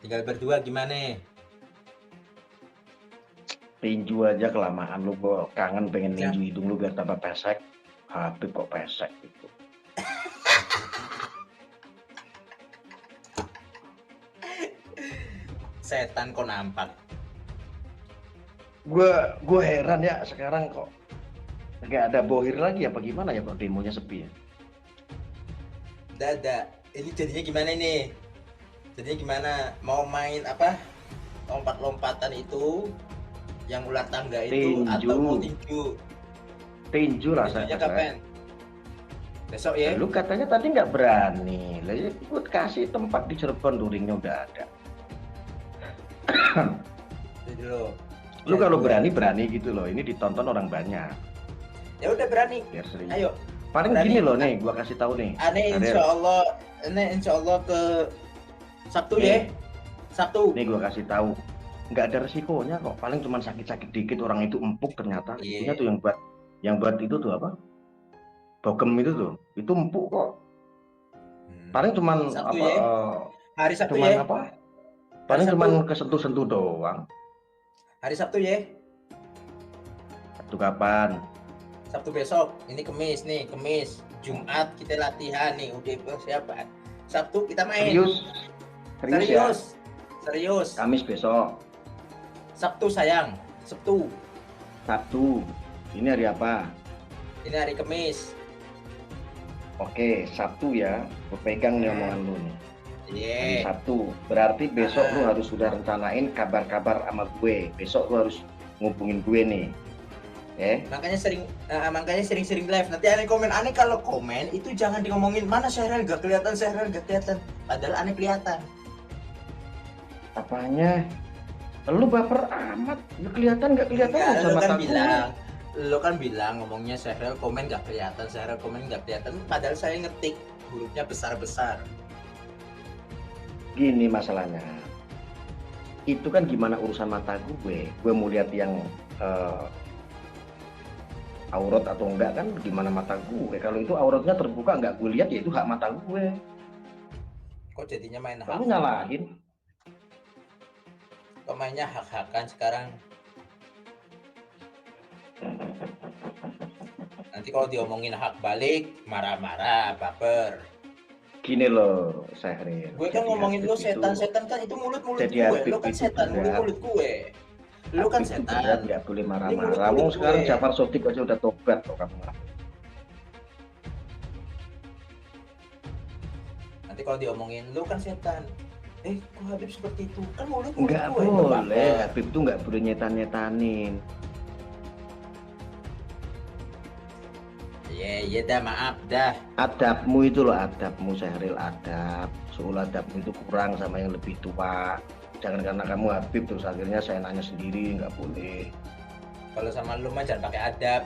Tinggal berdua gimana? Tinju aja kelamaan lu, gua kangen pengen Ja- ninju hidung lu biar tambah pesek. Habib kok pesek gitu. Setan kok nampak. Gua heran ya sekarang kok nggak ada Bohir lagi apa gimana ya, kok demonya sepi ya? Dada. Ini jadinya gimana nih? Jadinya gimana? Mau main apa? Lompat-lompatan itu, yang ular tangga itu, atau mau Tinju, tinju? tinju lah Tinjunya saya. kapan? Besok ya? Lu katanya tadi nggak berani. Lah ya gua kasih tempat di Cirebon, ringnya udah ada. Jadi dulu. Lu kalau berani gitu loh. Ini ditonton orang banyak. Ya udah berani. Biar sering. Ayo. Paling Berani. gini loh nih, gua kasih tahu nih. Aneh insya Allah ke Sabtu Nih. ya. Sabtu. Nih gua kasih tahu. Nggak ada resikonya kok. Paling cuma sakit-sakit dikit, orang itu empuk ternyata. Itunya tuh yang buat itu tuh apa? Bogem itu tuh. Itu empuk kok. Paling cuman Sabtu apa? ya. Hari Sabtu cuman ya. apa? Paling cuman kesentuh-sentuh doang. Hari Sabtu ya. Sabtu kapan? Sabtu besok. Ini Kemis nih, Kemis. Jumat kita latihan nih, udah persiapan. Sabtu kita main. Serius ya? Serius. Kamis besok. Sabtu sayang. Sabtu. Ini hari apa? Ini hari Kemis. Oke, Sabtu ya. Gue pegang nih omongan lu nih. Hari Sabtu. Berarti besok lu harus sudah rencanain kabar-kabar sama gue. Besok lu harus ngubungin gue nih. Makanya sering-sering live. Nanti aneh komen. Aneh kalau komen itu jangan di ngomongin mana Syahril gak kelihatan. Padahal aneh kelihatan. Apanya? Lu baper amat. Kelihatan gak kelihatan sama mata gue. Lo kan bilang ngomongnya Syahril komen gak kelihatan, padahal saya ngetik hurufnya besar-besar. Gini masalahnya. Itu kan gimana urusan mata gue mau lihat yang aurat atau enggak kan gimana mata gue. Kalau itu auratnya terbuka enggak gue lihat, ya itu hak mata gue. Kok jadinya main hak? Kamu nyalahin. Kok mainnya hak-hakan sekarang? Nanti kalau diomongin hak balik, marah-marah, baper. Gini loh, Syahril. Gue kan ngomongin lo setan-setan kan itu mulut-mulut gue. Lo kan setan, mulut-mulut gue. Lo kan setan. Nggak boleh marah-marah. Kamu sekarang Jafar Shodiq aja udah tobat kok kamu. Nanti kalau diomongin lo kan setan. Kok Habib seperti itu? Kan mulut-mulut gue. Nggak boleh, Habib tuh nggak boleh nyetan-nyetanin. Iya dah, maaf dah. Adabmu itu loh, adabmu Syahril, adab. Soal adabmu itu kurang sama yang lebih tua. Jangan karena kamu Habib terus akhirnya saya nanya sendiri, nggak boleh. Kalau sama lu mah jangan pakai adab.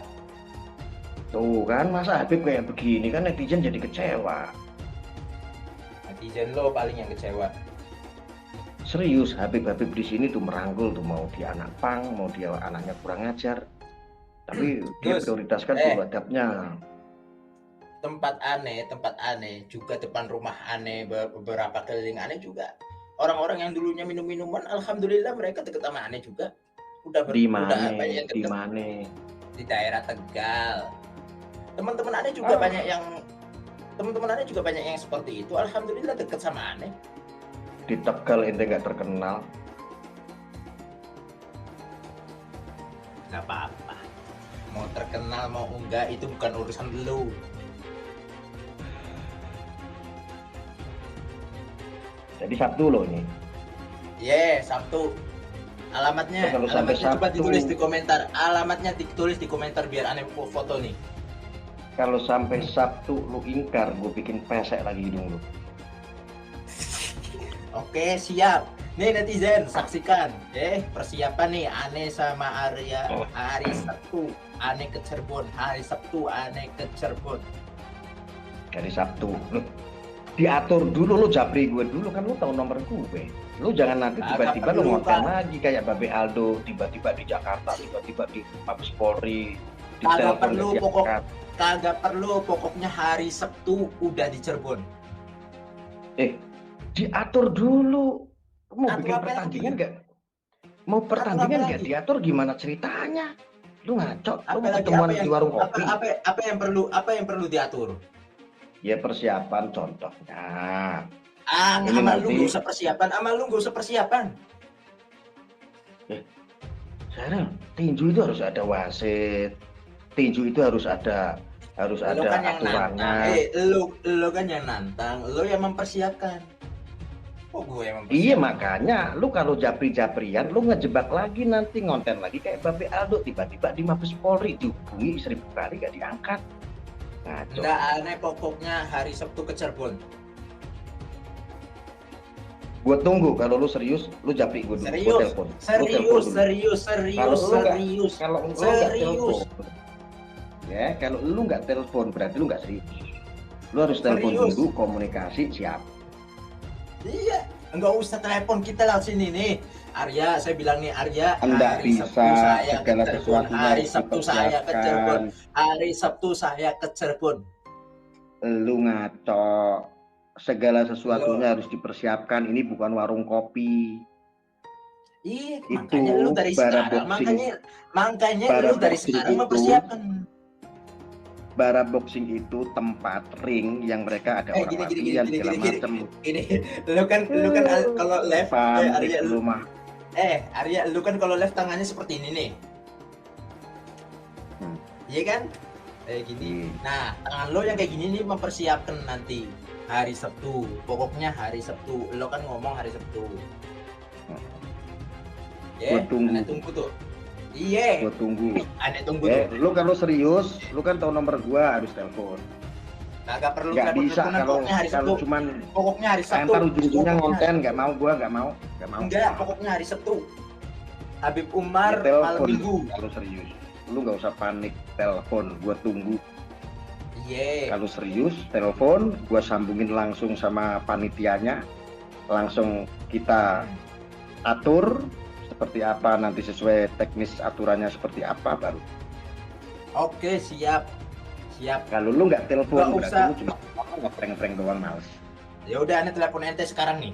Tuh kan, masa Habib kayak begini kan netizen jadi kecewa. Netizen lo paling yang kecewa. Serius, Habib di sini tuh merangkul tuh, mau dia anak pang, mau dia anaknya kurang ajar. Tapi dia prioritaskan tuh adabnya. Tempat aneh, juga depan rumah aneh, beberapa keliling aneh juga. Orang-orang yang dulunya minum-minuman, alhamdulillah mereka deket sama aneh juga. Di mana? Di daerah Tegal. Teman-teman aneh juga banyak yang seperti itu. Alhamdulillah deket sama aneh. Di Tegal ente nggak terkenal. Nggak apa-apa. Mau terkenal mau enggak itu bukan urusan lu. Jadi Sabtu loh ini. Sabtu. Alamatnya Sabtu, coba ditulis di komentar. Alamatnya ditulis di komentar biar aneh foto nih. Kalau sampai Sabtu lu ingkar, gue bikin pesek lagi hidung lu. Oke, siap. Nih netizen, saksikan. Persiapan nih aneh sama Arya hari Sabtu. Aneh ke Cirebon. Hari Sabtu aneh ke Cirebon. Hari Sabtu. Diatur dulu, lu japri gue dulu kan, lu tahu nomor gue. Lu jangan nanti tiba-tiba lu ngoten lagi kayak Babe Aldo, tiba-tiba di Jakarta, tiba-tiba di Mabes Polri. Kagak perlu, pokoknya hari Sabtu udah di Cirebon. Diatur dulu. mau Atur bikin apa pertandingan lagi? nggak? Mau pertandingan apa nggak lagi? diatur gimana ceritanya? Lu ngaco, lu mau Apalagi ketemuan di warung kopi? apa yang perlu diatur? Ya persiapan contohnya. Ini Amal lu nanti, nggak usah persiapan, amal lu nggak usah persiapan. sekarang tinju itu harus ada wasit, tinju itu harus ada Lo kan yang aturannya. nantang, lo kan yang nantang, lo yang mempersiapkan. Oh gue yang Iya mempersiapkan. makanya lu kalau japri-japrian lu ngejebak lagi nanti ngonten lagi kayak Babe Aldo tiba-tiba di Mabes Polri dihubungi 1000 kali gak diangkat. Ngaco. Nggak aneh pokoknya hari Sabtu ke Cirebon. Gue tunggu kalau lu serius, lu japri gue dulu, gue telepon. Kalau lu nggak telepon, ya kalau lu nggak telepon berarti lu nggak serius. Lu harus telepon Serius. dulu, komunikasi siap. Iya, nggak usah telepon kita lewat sini nih. Arya, saya bilang nih Arya, Nggak hari Sabtu bisa, saya ke segala Cirebon, sesuatunya hari harus Sabtu saya ke Cirebon, dipersiapkan. hari Sabtu saya ke Cirebon. Lu ngaco, segala sesuatunya harus dipersiapkan. Ini bukan warung kopi. Iya, Itu makanya lu dari bara sekarang, boxing. makanya Bara lu dari boxing sekarang itu, mempersiapkan. bara boxing itu tempat ring yang mereka ada orang latihan segala macam. Gini, lu kan kalau left, Arya, Lu mah. Arya, lu kan kalau left tangannya seperti ini nih. Iya kan? Gini. Nah, tangan lo yang kayak gini nih mempersiapkan nanti hari Sabtu. Pokoknya hari Sabtu. Lo kan ngomong hari Sabtu. Gua tunggu. Aneh tunggu tuh. Iya. Gua tunggu. Aneh tunggu tuh. Lu kalau serius, lu kan tahu nomor gua, harus telepon. Nggak perlu nggak bisa kalau cuman pokoknya hari Sabtu. Entar ujung-ujungnya ngonten, nggak mau. Enggak, pokoknya hari Sabtu. Habib Umar malam Minggu. Kalau serius, lu nggak usah panik, telepon, gua tunggu. Iya. Kalau serius, telepon, gua sambungin langsung sama panitianya, langsung kita atur seperti apa nanti sesuai teknis aturannya seperti apa baru. Oke, siap. Kalau lu nggak telepon, berarti lu cuma ngeprank-ngeprank doang, males. Ya udah, aneh telepon ente sekarang nih.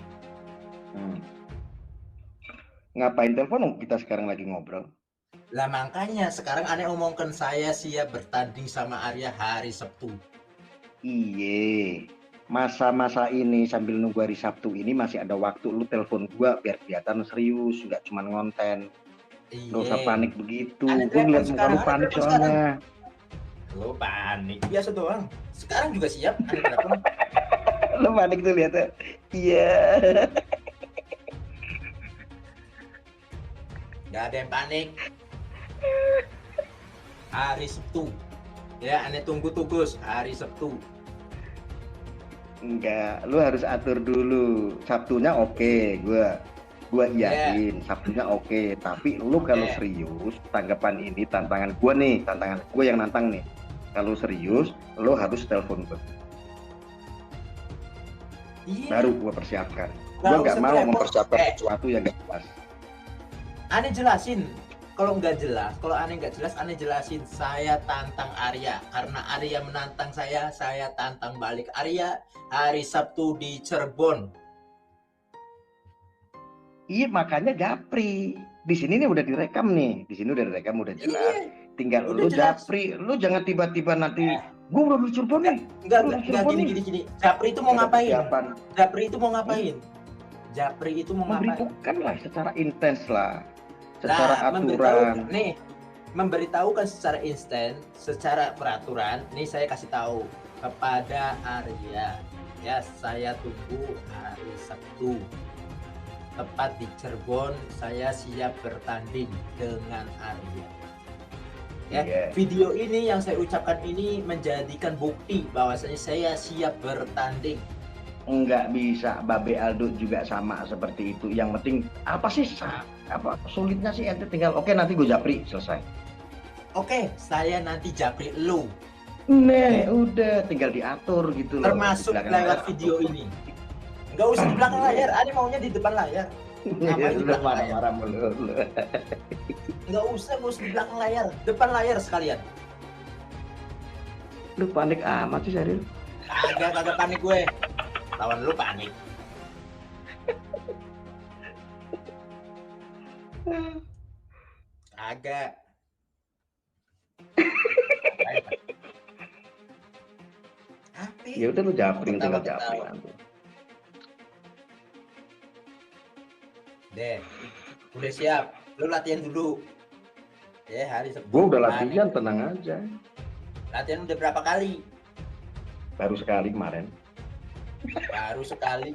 Ngapain telepon? Kita sekarang lagi ngobrol. Lah makanya sekarang aneh omongkan saya siap bertanding sama Arya hari Sabtu. Iye, masa-masa ini sambil nunggu hari Sabtu ini masih ada waktu, lu telepon gua biar kelihatan serius, nggak cuma ngonten. Nggak usah panik begitu. Gue ngeliat muka lu panik soalnya. Lu panik biasa doang. Sekarang juga siap aneh telepon. Lu panik tuh lihatnya. Iya. Gak ada yang panik. Hari Sabtu. Ya, aneh tunggu Gus hari Sabtu. Enggak, lu harus atur dulu. Sabtunya oke, gua iyain. Sabtunya oke, tapi lu kalau serius tanggapan ini tantangan gua nih, tantangan gua yang nantang nih. Kalau serius, lu harus telepon gua. Iya. Baru gua persiapkan. Gua nggak mau mempersiapkan sesuatu yang nggak jelas. Aneh jelasin. Kalau nggak jelas, kalau aneh nggak jelas, aneh jelasin. Saya tantang Arya karena Arya menantang saya tantang balik Arya hari Sabtu di Cirebon. Iya, makanya japri. Di sini nih udah direkam nih. Di sini udah direkam, udah jelas. Tinggal lu japri. Lu jangan tiba-tiba nanti gua udah di Cirebon nih. Enggak gini. Japri itu mau ngapain? Japri itu mau ngapain? Memberitahukan lah secara intens lah. Secara aturan. Memberitahukan secara instan, secara peraturan. Nih saya kasih tahu kepada Arya. Ya, saya tunggu hari Sabtu. Tepat di Cirebon, saya siap bertanding dengan Arya. Video ini yang saya ucapkan ini menjadikan bukti bahwasanya saya siap bertanding. Enggak bisa, Babe Aldo juga sama seperti itu. Yang penting apa sih sulitnya sih, ente tinggal oke nanti gue japri selesai. Oke, saya nanti japri lu. Udah tinggal diatur gitu loh. Termasuk lewat video ini. Enggak usah di belakang layar, Ani maunya di depan layar. Ngapain di belakang layar? Marah-marah mulu. Enggak usah di belakang layar, depan layar sekalian. Lu panik amat sih, serius? Kagak panik gue. Lawan lu panik. Agak. Apa? Ya udah lu japring, tinggal japring Ketawa-ketawa. nanti. Deh, udah siap. Lu latihan dulu. Ya, hari Gue Sabtu udah kemarin. latihan, tenang aja. Latihan udah berapa kali? Baru sekali kemarin. Baru sekali.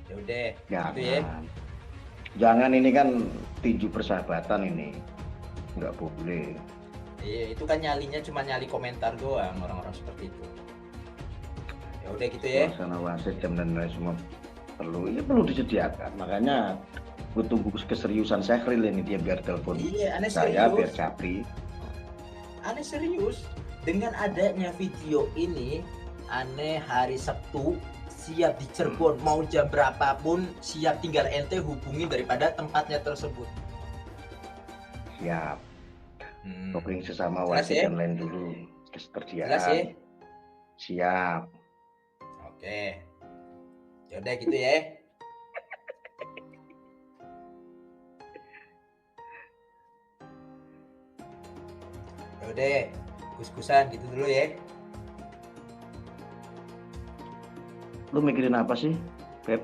Ya udah, gitu ya. Jangan, ini kan tinju persahabatan ini. Nggak boleh. Iya, itu kan nyalinya cuma nyali komentar doang orang-orang seperti itu. Ya udah gitu ya. Suasana wasit, jam dan lain semua perlu disediakan. Makanya gue tunggu keseriusan Syahril ini, dia biar telepon Iya, aneh saya, biar serius. Capri. Aneh serius. Dengan adanya video ini, aneh hari Sabtu siap di Cirebon, mau jam berapapun siap, tinggal ente hubungi daripada tempatnya tersebut. Siap. Kopling sesama Jelas wasit ya? dan lain dulu kesediaan. Jelas ya? Siap. Oke. Ya udah gitu ya. Ya udah, kus-kusan gitu dulu ya. Lu mikirin apa sih, Beb?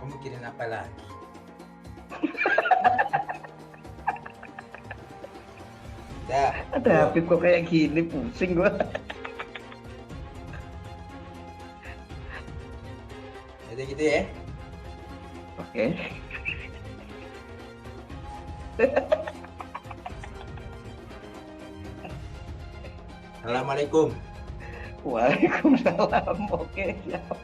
Kamu mikirin apa lagi? Dah. Ada Habib kok kayak gini, pusing gua. Jadi gitu ya. Oke. Assalamualaikum. Waalaikumsalam. Oke, siap.